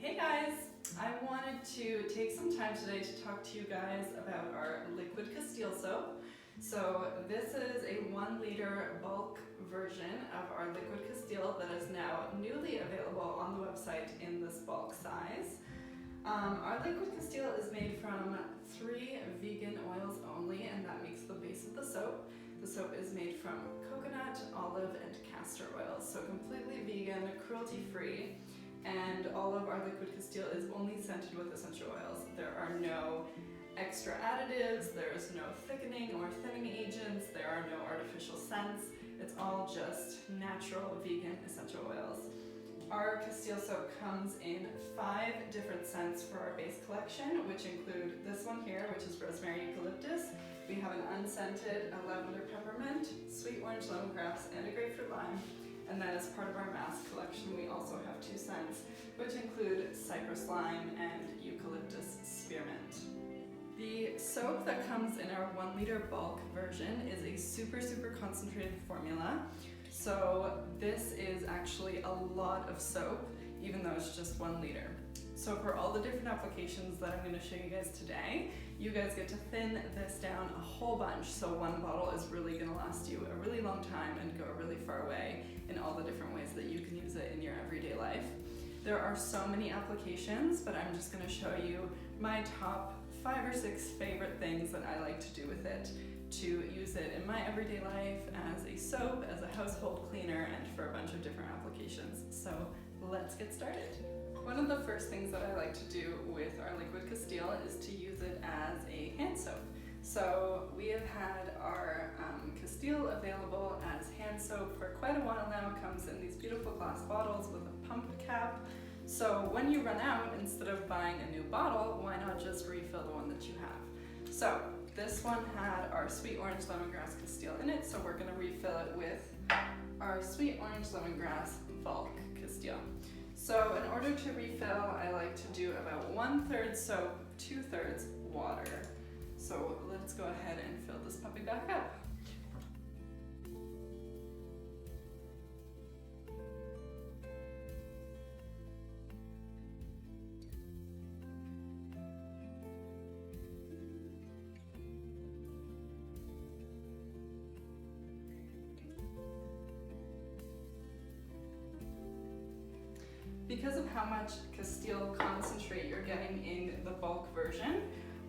Hey guys! I wanted to take some time today to talk to you guys about our Liquid Castile soap. So this is a 1 liter bulk version of our Liquid Castile that is now newly available on the website in this bulk size. Our Liquid Castile is made from 3 vegan oils only, and that makes the base of the soap. The soap is made from coconut, olive, and castor oils, so completely vegan, cruelty-free. And all of our Liquid Castile is only scented with essential oils. There are no extra additives, there is no thickening or thinning agents, there are no artificial scents. It's all just natural vegan essential oils. Our Castile soap comes in 5 different scents for our base collection, which include this one here, which is rosemary eucalyptus. We have an unscented, a lavender peppermint, sweet orange lemongrass, and a grapefruit lime. And then as part of our mass collection, we also have 2 scents, which include cypress lime and eucalyptus spearmint. The soap that comes in our 1 liter bulk version is a super concentrated formula. So this is actually a lot of soap, even though it's just 1 liter. So for all the different applications that I'm going to show you guys today, you guys get to thin this down a whole bunch, so 1 bottle is really going to last you a really long time and go really far away in all the different ways that you can use it in your everyday life. There are so many applications, but I'm just going to show you my top 5 or 6 favorite things that I like to do with it, to use it in my everyday life as a soap, as a household cleaner, and for a bunch of different applications. So let's get started. One of the first things that I like to do with our Liquid Castile is to use it as a hand soap. So we have had our Castile available as hand soap for quite a while now. It comes in these beautiful glass bottles with a pump cap. So when you run out, instead of buying a new bottle, why not just refill the one that you have? So this one had our sweet orange lemongrass Castile in it, so we're going to refill it with our sweet orange lemongrass bulk Castile. So in order to refill, I like to do about 1/3 soap, 2/3 water. So let's go ahead and fill this puppy back up. Because of how much Castile concentrate you're getting in the bulk version,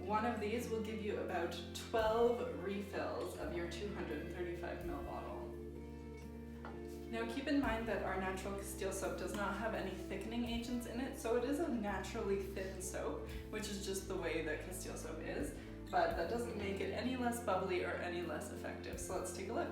one of these will give you about 12 refills of your 235 ml bottle. Now keep in mind that our natural Castile soap does not have any thickening agents in it, so it is a naturally thin soap, which is just the way that Castile soap is, but that doesn't make it any less bubbly or any less effective. So let's take a look.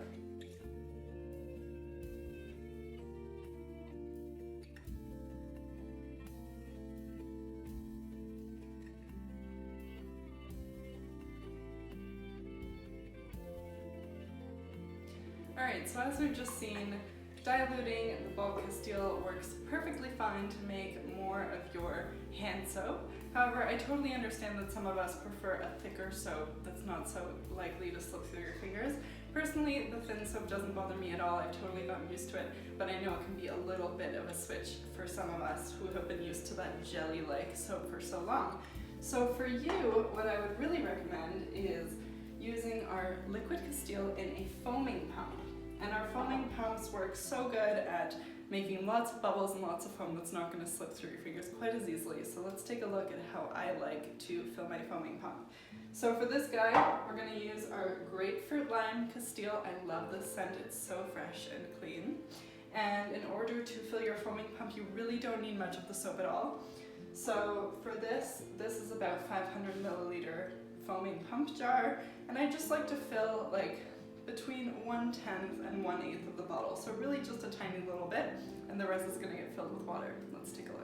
Alright, so as we've just seen, diluting the bulk Castile works perfectly fine to make more of your hand soap. However, I totally understand that some of us prefer a thicker soap that's not so likely to slip through your fingers. Personally, the thin soap doesn't bother me at all. I've totally gotten used to it, but I know it can be a little bit of a switch for some of us who have been used to that jelly-like soap for so long. So for you, what I would really recommend is using our Liquid Castile in a foaming pump. And our foaming pumps work so good at making lots of bubbles and lots of foam that's not going to slip through your fingers quite as easily. So let's take a look at how I like to fill my foaming pump. So for this guy, we're going to use our grapefruit lime Castile. I love this scent, it's so fresh and clean. And in order to fill your foaming pump, you really don't need much of the soap at all. So for this is about 500 milliliter foaming pump jar, and I just like to fill like between 1/10 and 1/8 of the bottle, so really just a tiny little bit, and the rest is going to get filled with water. Let's take a look.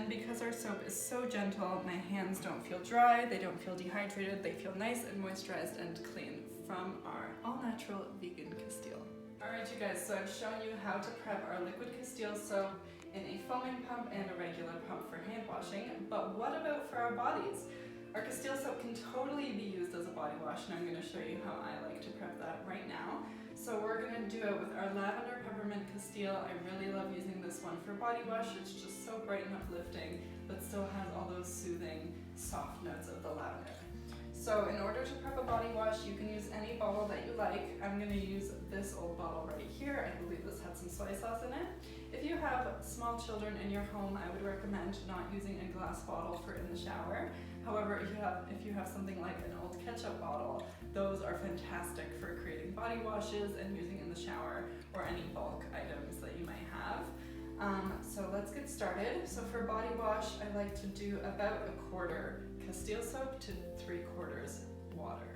And because our soap is so gentle, my hands don't feel dry, they don't feel dehydrated, they feel nice and moisturized and clean from our all-natural vegan Castile. Alright you guys, so I've shown you how to prep our Liquid Castile soap in a foaming pump and a regular pump for hand washing, but what about for our bodies? Our Castile soap can totally be used as a body wash, and I'm going to show you how I like to prep that right now. So we're going to do it with our Lavender Peppermint Castile. I really love using this one for body wash. It's just so bright and uplifting, but still has all those soothing, soft notes of the lavender. So in order to prep a body wash, you can use any bottle that you like. I'm going to use this old bottle right here. I believe this had some soy sauce in it. If you have small children in your home, I would recommend not using a glass bottle for in the shower. However, if you have something like an old ketchup bottle, those are fantastic for creating body washes and using in the shower or any bulk items that you might have. So let's get started. So for body wash, I like to do about 1/4 Castile soap to 3/4 water.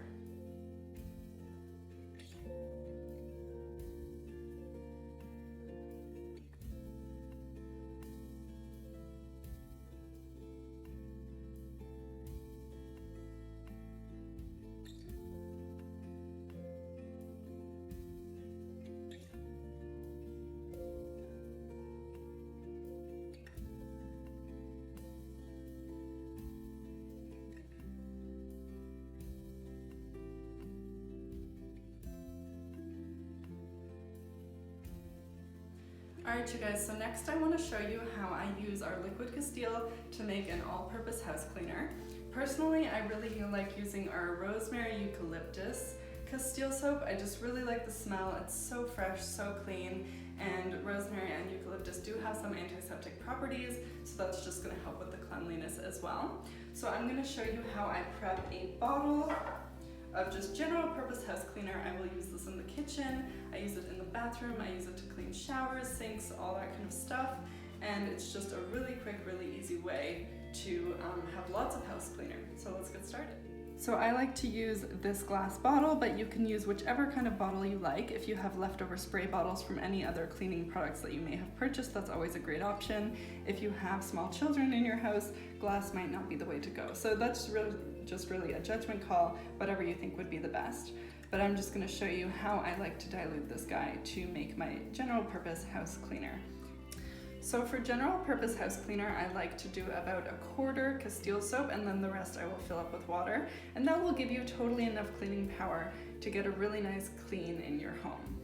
Alright you guys, so next I want to show you how I use our Liquid Castile to make an all-purpose house cleaner. Personally, I really like using our rosemary eucalyptus Castile soap. I just really like the smell. It's so fresh, so clean, and rosemary and eucalyptus do have some antiseptic properties, so that's just going to help with the cleanliness as well. So I'm going to show you how I prep a bottle of just general purpose house cleaner. I will use this in the kitchen, I use it in the bathroom, I use it to clean showers, sinks, all that kind of stuff. And it's just a really quick, really easy way to have lots of house cleaner. So let's get started. So I like to use this glass bottle, but you can use whichever kind of bottle you like. If you have leftover spray bottles from any other cleaning products that you may have purchased, that's always a great option. If you have small children in your house, glass might not be the way to go. So that's really a judgment call, whatever you think would be the best. But I'm just going to show you how I like to dilute this guy to make my general purpose house cleaner. So for general purpose house cleaner, I like to do about 1/4 Castile soap, and then the rest I will fill up with water. And that will give you totally enough cleaning power to get a really nice clean in your home.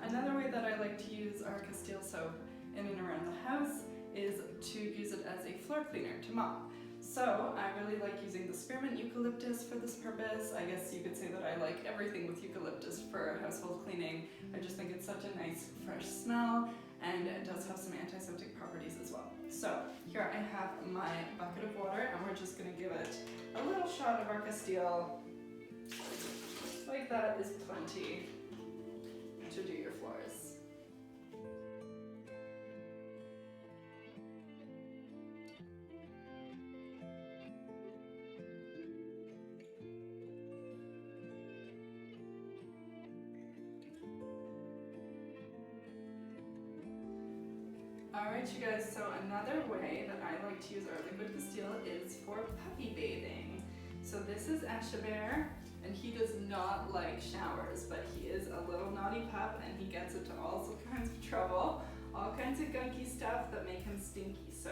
Another way that I like to use our Castile soap in and around the house is to use it as a floor cleaner to mop. So I really like using the spearmint eucalyptus for this purpose. I guess you could say that I like everything with eucalyptus for household cleaning. I just think it's such a nice fresh smell, and it does have some antiseptic properties as well. So here I have my bucket of water, and we're just going to give it a little shot of our Castile. Like that is plenty to do your floors. Alright you guys, so another way that I like to use our Liquid Castile is for puppy bathing. So this is Eshabare, and he does not like showers, but he is a little naughty pup, and he gets into all kinds of trouble, all kinds of gunky stuff that make him stinky. So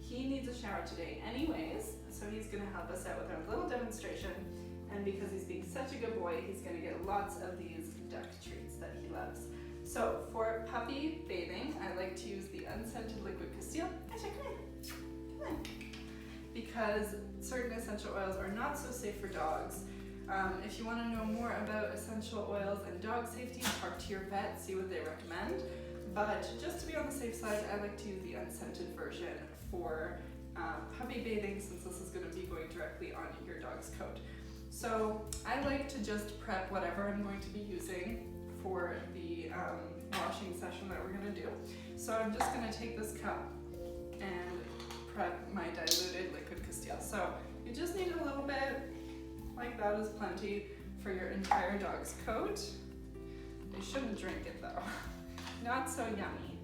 he needs a shower today anyways, so he's gonna help us out with our little demonstration. And because he's being such a good boy, he's gonna get lots of these duck treats that he loves. So for puppy bathing, I like to use the unscented Liquid Castile. Asha, come on. Because certain essential oils are not so safe for dogs. If you want to know more about essential oils and dog safety, talk to your vet, see what they recommend. But just to be on the safe side, I like to use the unscented version for puppy bathing, since this is going to be going directly on your dog's coat. So I like to just prep whatever I'm going to be using for the washing session that we're going to do. So I'm just going to take this cup and prep my diluted Liquid Castile. So you just need a little bit, like that is plenty for your entire dog's coat. You shouldn't drink it though, not so yummy.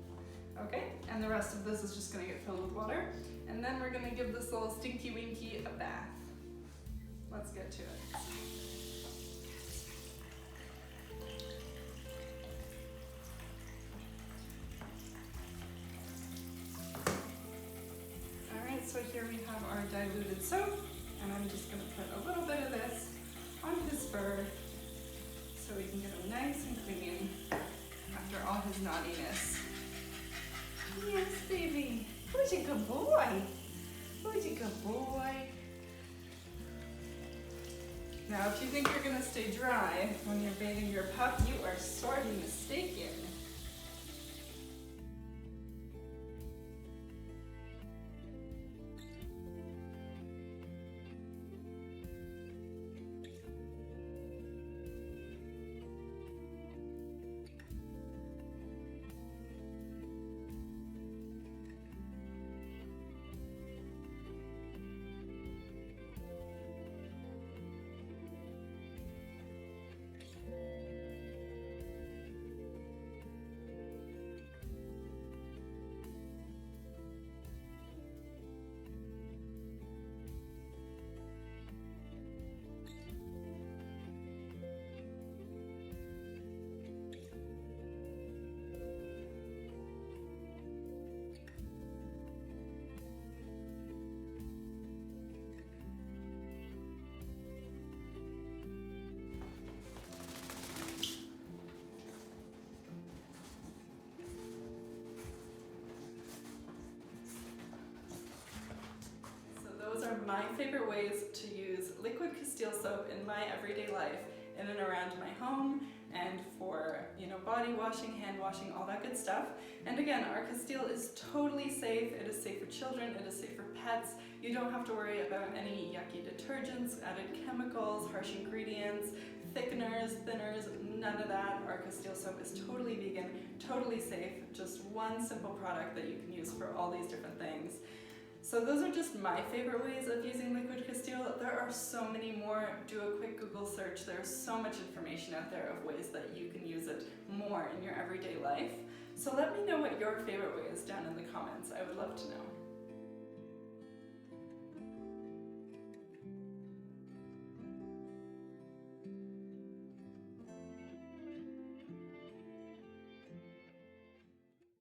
Okay, and the rest of this is just gonna get filled with water, and then we're gonna give this little stinky winky a bath. Let's get to it. Alright, so here we have our diluted soap, and I'm just gonna put a little bit of this on his fur so we can get him nice and clean after all his naughtiness. Yes, baby. Who's a good boy? Who's a good boy? Now, if you think you're gonna stay dry when you're bathing your pup, you are sorely mistaken. My favorite ways to use Liquid Castile soap in my everyday life, in and around my home, and for, you know, body washing, hand washing, all that good stuff. And again, our Castile is totally safe. It is safe for children, it is safe for pets. You don't have to worry about any yucky detergents, added chemicals, harsh ingredients, thickeners, thinners, none of that. Our Castile soap is totally vegan, totally safe, just one simple product that you can use for all these different things. So those are just my favorite ways of using Liquid Castile. There are so many more. Do a quick Google search. There's so much information out there of ways that you can use it more in your everyday life. So let me know what your favorite way is down in the comments. I would love to know.